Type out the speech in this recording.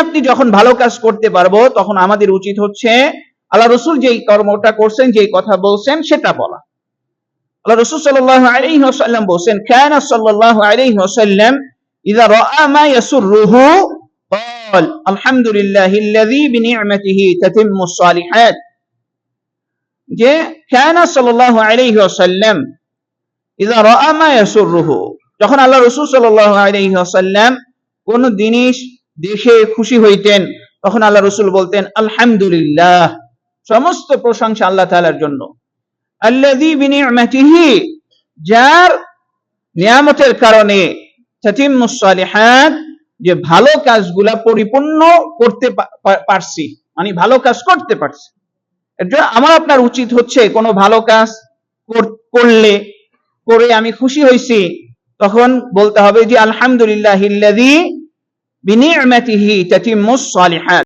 আপনি যখন ভালো কাজ করতে পারবো তখন আমাদের উচিত হচ্ছে আল্লাহ রাসূল যেই কর্মটা করছেন, যেই কথা বলছেন সেটা বলা। আল্লাহ রাসূল সাল্লাল্লাহু আলাইহি ওয়াসাল্লাম বলেন, কানা সাল্লাল্লাহু আলাইহি ওয়াসাল্লাম ইযা রাআ মা ইয়াসুররুহু ক্বাল আলহামদুলিল্লাহিল্লাযী বিনি'মাতিহি তাতিম্মুস সালিহাত। যে কানা সাল্লাল্লাহু আলাইহি ওয়াসাল্লাম ইযা রাআ মা ইয়াসুররুহু, যখন আল্লাহ রাসূল সাল্লাল্লাহু আলাইহি ওয়াসাল্লাম কোন জিনিস দেখে খুশি হইতেন তখন আল্লাহ রাসূল বলতেন আলহামদুলিল্লাহ, সমস্ত প্রশংসা আল্লাহ তাআলার জন্য। আল্লাযী বিনি'মাতিহি, যার নিয়ামতের কারণে তাতিম্মুস সালিহাত, যে ভালো কাজগুলা পরিপূর্ণ করতে পারছি, মানে ভালো কাজ করতে পারছি। এটা আমার আপনার উচিত হচ্ছে কোনো ভালো কাজ করে আমি খুশি হইছি তখন বলতে হবে যে আলহামদুলিল্লাহিল্লাযী বিনি'মাতিহি তাতিম্মুস সালিহাত।